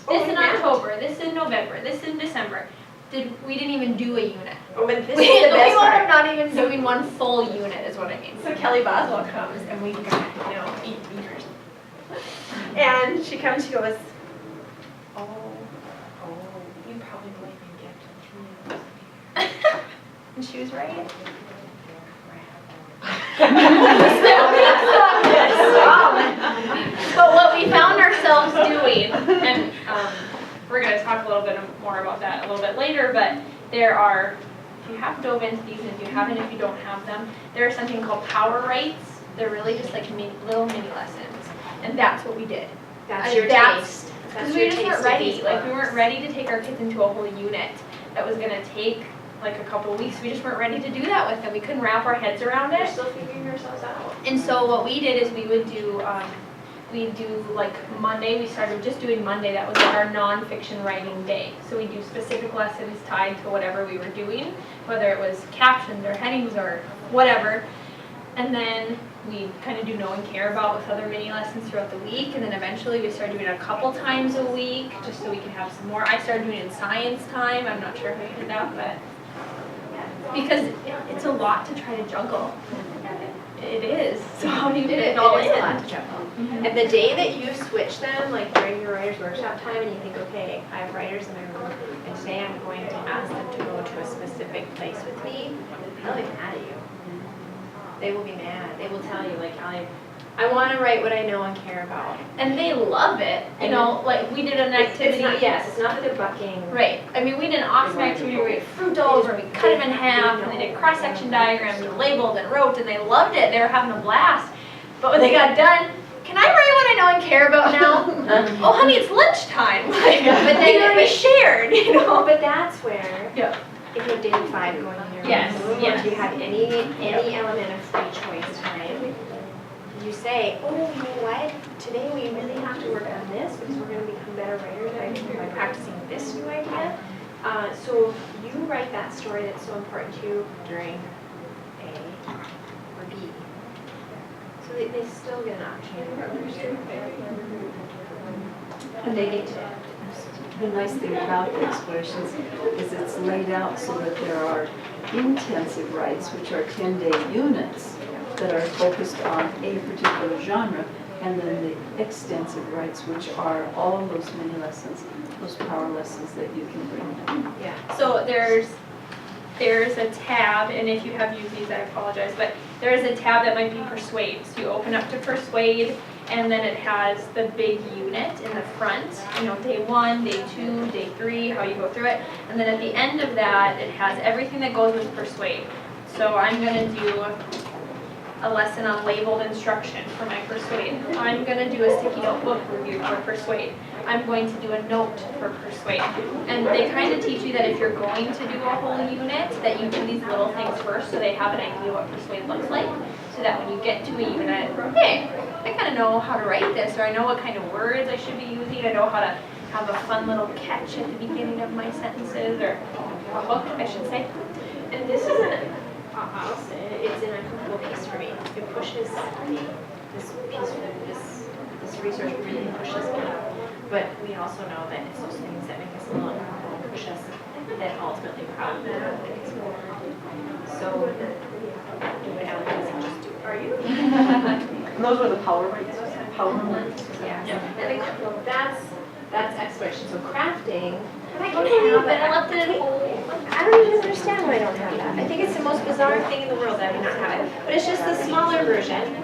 This in October, this in November, this in December. We didn't even do a unit. Oh, but this We is the best wound up part. not even doing one full unit is what I mean. So Kelly Boswell comes and we got, eat beavers. And she comes, she goes, oh, you probably won't even get to 3 hours. And she was right. But what we found ourselves doing, and we're going to talk a little bit more about that a little bit later, but there are, if you have dove into these and if you haven't, if you don't have them, there is something called power rights. They're really just like little mini lessons. And that's what we did. That's your taste. Because we just weren't ready. Like we weren't ready to take our kids into a whole unit that was going to take like a couple of weeks. We just weren't ready to do that with them. We couldn't wrap our heads around it. We're still figuring ourselves out. And so what we did is we would do, like Monday, we started just doing Monday. That was like our nonfiction writing day. So we do specific lessons tied to whatever we were doing, whether it was captions or headings or whatever. And then we kind of do know and care about with other mini lessons throughout the week. And then eventually we started doing it a couple times a week just so we can have some more. I started doing it in science time. I'm not sure if I did that, but because it's a lot to try to juggle. It is. So how do you fit it all in? It's a lot to juggle. Mm-hmm. And the day that you switch them, like during your writer's workshop time, and you think, okay, I have writers in my room, and today I'm going to ask them to go to a specific place with me, they'll be mad at you. They will be mad. They will tell you, like, I want to write what I know and care about. And they love it. You know, like we did an activity. It's not that they're bucking. Right. I mean, we did an awesome activity where we had fruit dolls, where we cut them in half, and they did cross-section diagrams and labeled and wrote, and they loved it. They were having a blast. But when they got done, can I write what I know and care about now? Oh, honey, it's lunchtime. Like, but then we shared, you know. But that's where. Yeah. If you have day 5 going in your yes, room, yes. If you have any element of free choice time, you say, oh, you know what? Today we really have to work on this because we're going to become better writers by practicing this new idea. So you write that story that's so important to you during A or B. So they still get an opportunity. And they get to. The nice thing about the explorations is it's laid out so that there are intensive writes, which are 10-day units that are focused on a particular genre, and then the extensive writes, which are all those mini lessons, those power lessons that you can bring in. Yeah. So there's a tab, and if you have used these, I apologize, but there is a tab that might be Persuade. So you open up to Persuade, and then it has the big unit in the front, you know, day 1, day 2, day 3, how you go through it. And then at the end of that, it has everything that goes with Persuade. So I'm going to do a lesson on labeled instruction for my Persuade. I'm going to do a sticky notebook review for Persuade. I'm going to do a note for Persuade. And they kind of teach you that if you're going to do a whole unit, that you do these little things first so they have an idea what Persuade looks like. So that when you get to a unit, hey, I kind of know how to write this, or I know what kind of words I should be using. I know how to have a fun little catch at the beginning of my sentences, or a hook, I should say. And this isn't, I'll say it, it's an uncomfortable piece for me. It pushes me. This piece, this research really pushes me. But we also know that it's those things that make us a little uncomfortable, push us, that ultimately probably make us more. So, do it out and just do it. Are you? And those were the power rights? Power rights? Yeah. And that's exploration. So crafting. I don't have it. I left it at home. I don't even understand why I don't have that. I think it's the most bizarre thing in the world that I do not have it. But it's just the smaller version,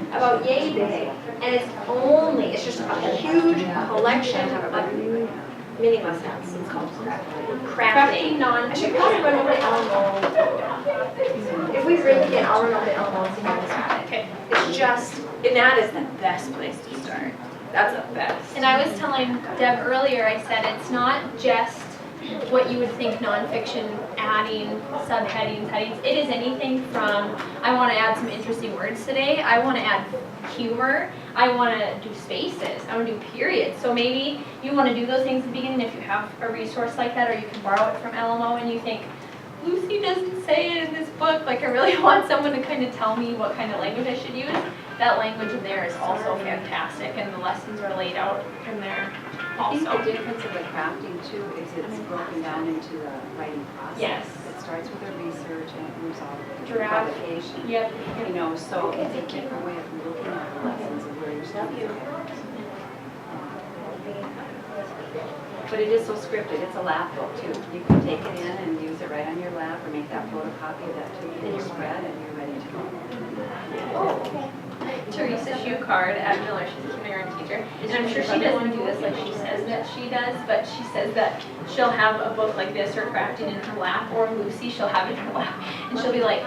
about yay big, and it's just a huge collection of mini lessons. It's called crafting. Non. I should probably run over to Elmo. If we really get, I'll run over to Elmo and see how this happens. Okay. It's just, and that is the best place to start. That's the best. And I was telling Deb earlier, I said it's not just what you would think nonfiction adding subheadings, headings. It is anything from, I want to add some interesting words today. I want to add humor. I want to do spaces. I want to do periods. So maybe you want to do those things at the beginning if you have a resource like that, or you can borrow it from LMO and you think, Lucy doesn't say it in this book. Like I really want someone to kind of tell me what kind of language I should use. That language in there is also fantastic, and the lessons are laid out in there I think also. the difference of the crafting too is it's broken down into the writing process. Yes. It starts with a research and it moves on to Draft. publication. Yep. You know, so it's a different way of looking at the lessons and where you're studying. But it is so scripted, it's a lap book too. You can take it in and use it right on your lap or make that photocopy of that 2-page spread and you're ready to go. Teresa Schucard at Miller, she's a kindergarten teacher, and I'm sure she doesn't do this like she says that she does, but she says that she'll have a book like this or crafting in her lap, or Lucy, she'll have it in her lap, and she'll be like,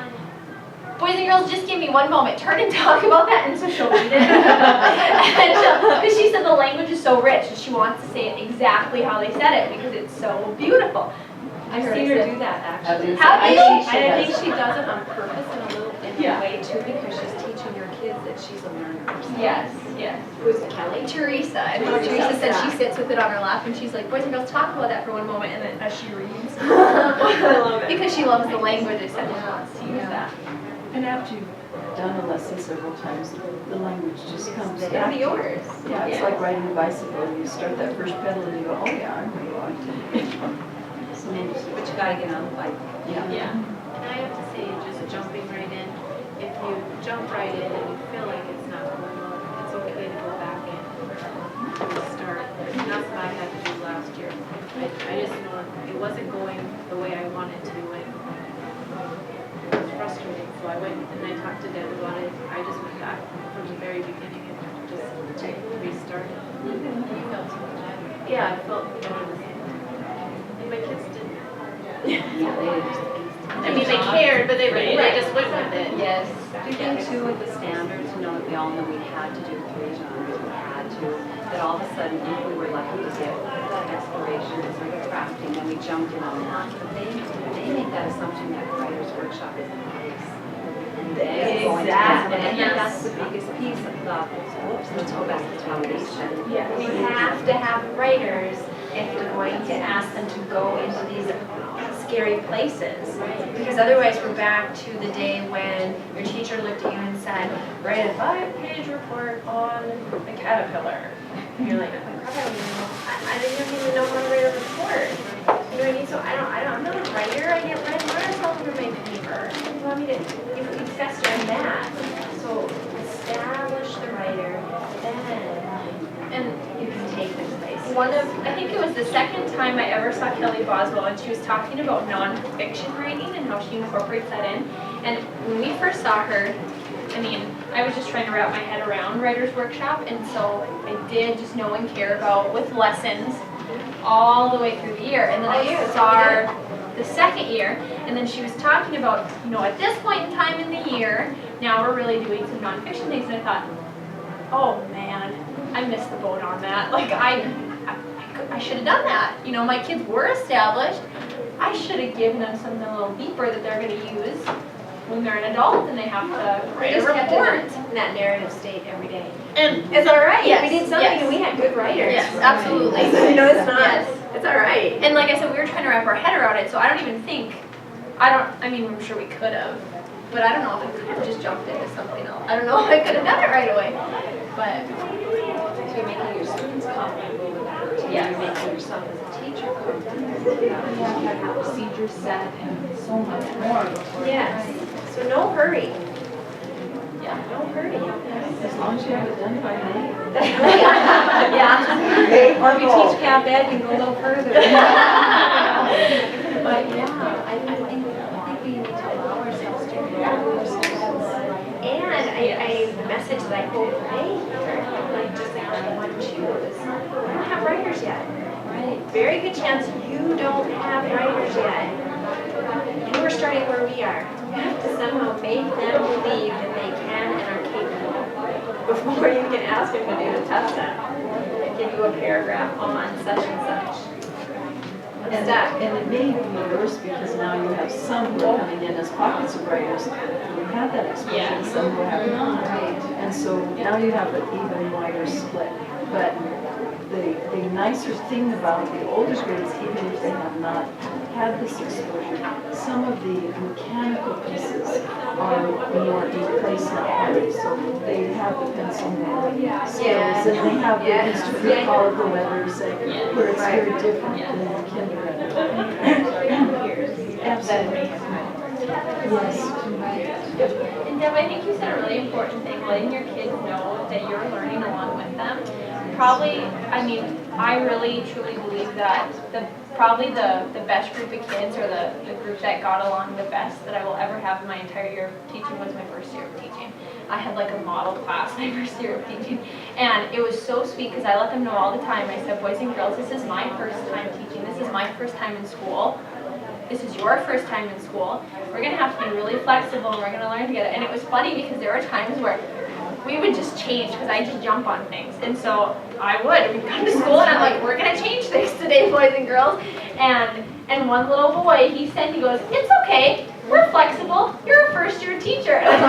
boys and girls, just give me one moment, turn and talk about that, and so she'll read it. Because she said the language is so rich, and she wants to say it exactly how they said it, because it's so beautiful. I've seen her do that actually. Have you? I think she does it on purpose in a way too, because she's teaching her kids that she's a learner herself. Yes, yes. Who's Kelly? Teresa, and Teresa said she sits with it on her lap, and she's like, boys and girls, talk about that for one moment, and then as she reads. I love it. Because she loves the language, I said she wants to use that. And after you've done a lesson several times, the language just comes It'll back. be yours. Yeah, it's like riding a bicycle. You start that first pedal and you go, oh yeah, I'm going to. So, But you gotta get on the bike. yeah. Yeah. And I have to say, just jumping right in, if you jump right in and you feel like it's not going well, it's okay to go back in and start. And that's what I had to do last year. I just know it wasn't going the way I wanted to, and it was frustrating. So I went and I talked to Deb about it. I just went back from the very beginning and just restarted. You felt so much better. Yeah, I felt better. And my kids didn't. I mean, they cared, but they just went with it. Yes. Do you think too with the standards, you know, that we all knew we had to do 3 genres, we had to, that all of a sudden, if we were lucky to get explorations or the crafting, then we jumped in on that. But they make that assumption that writer's workshop is the place. Exactly. And I think that's the biggest piece of the, whoops, let's go back to foundation. Yeah. We have to have writers if we're going to ask them to go into these scary places. Because otherwise we're back to the day when your teacher looked at you and said, write a 5-page report on the caterpillar. And you're like, oh my God, I didn't even know how to write a report. You know what I mean? So I'm not a writer. I get red marks all over my paper. You want me to, you fester in that. So establish the writer, then And you can take them places. I think it was the second time I ever saw Kelly Boswell, and she was talking about nonfiction writing and how she incorporates that in. And when we first saw her, I mean, I was just trying to wrap my head around Writer's Workshop, and so I did just know and care about with lessons all the way through the year. And then I saw her the second year, and then she was talking about, you know, at this point in time in the year, now we're really doing some nonfiction things, and I thought, oh man, I missed the boat on that. Like I should have done that. You know, my kids were established. I should have given them something a little deeper that they're going to use when they're an adult and they have to write a report. In that narrative state every day. And It's all right. Yes, We did something yes. and we had good writers. yes, absolutely. No, it's not. Yes. It's all right. And like I said, we were trying to wrap our head around it, so I don't even think, I mean, I'm sure we could have, but I don't know if I could have just jumped into something else. I don't know if I could have done it right away, but So you're making your students comfortable with it. So Yes. you're making yourself as a teacher comfortable with it. You have to have your procedures set and so much more before. Yes. So no hurry. yeah. No hurry. As long as you have it done by May. Yeah. Or if you teach Cap Ed, you can go a little further. But yeah, I think we need to allow ourselves to grow our students. And I message that I hope they hear, like just like on 1-2, is we don't have writers yet. Right. Very good chance you don't have writers yet. You are starting where we are. You have to somehow make them believe that they can and are capable before you can ask them to do the test and give you a paragraph on such and such. And it may be worse because now you have some who are coming in as pockets of writers who have that expression, Yeah. some who have not. And so now you have an even wider split. But the nicer thing about the older grades, even if they have not had this exposure, some of the mechanical pieces are more in place now. So they have the pencil skills, and they have the instant recall of the letters, and where it's very different than in kindergarten. Absolutely. Yes. And Deb, I think you said a really important thing, letting your kids know that you're learning along with them. Probably, I mean, I really truly believe that probably the best group of kids, or the group that got along the best that I will ever have in my entire year of teaching, was my first year of teaching. I had like a model class my first year of teaching, and it was so sweet because I let them know all the time. I said, boys and girls, this is my first time teaching. This is my first time in school. This is your first time in school. We're going to have to be really flexible, and we're going to learn together. And it was funny because there were times where we would just change because I just jump on things. And so I would. We'd come to school and I'm like, we're going to change things today, boys and girls. And one little boy, he goes, it's okay. We're flexible. You're a first year teacher. And I'm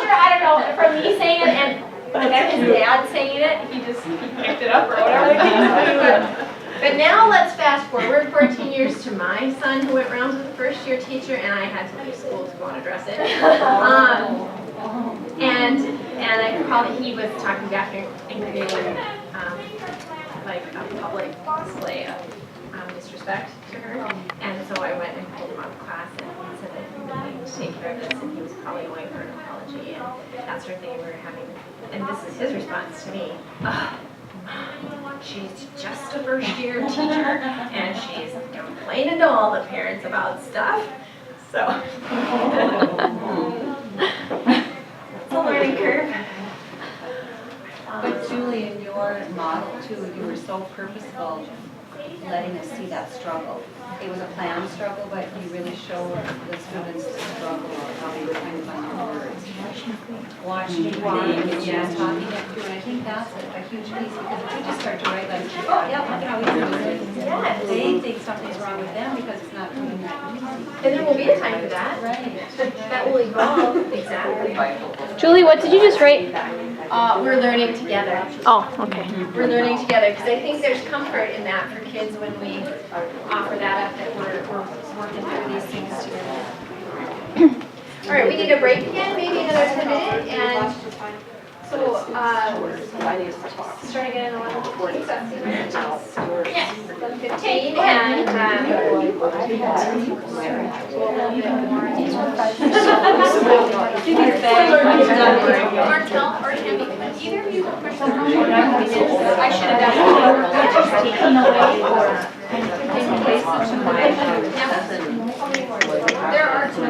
sure, I don't know, from me saying it and his dad saying it, he picked it up or whatever. But now let's fast forward 14 years to my son who went rounds with a first year teacher, and I had to leave school to go and address it. And I probably, he was talking back and creating like a public display of disrespect to her. And so I went and pulled him out of class and said that he would need to take care of this, and he was probably going for an apology and that sort of thing. And we were having, and this is his response to me. She's just a first year teacher and she's complaining to all the parents about stuff. So it's a learning curve. But Julie, in your model too, you were so purposeful letting us see that struggle. It was a planned struggle, but you really showed the students the struggle of how they were trying to find their words. Watching you think, and just talking it through, and I think that's a huge piece, because if we just start to write like, oh, yeah, look at how we do it. Yes. They think something's wrong with them because it's not coming that easy. And there will be a time for that. Right. That will evolve. Exactly. Julie, what did you just write? We're learning together. Oh, okay. We're learning together because I think there's comfort in that for kids when we offer that up, that we're working through these things together. All right, we need a break again, maybe another 10 minutes, and so starting at 11:15, so 11:15, and Martel or Tammy, either of you push the button. I should have done it. There are two.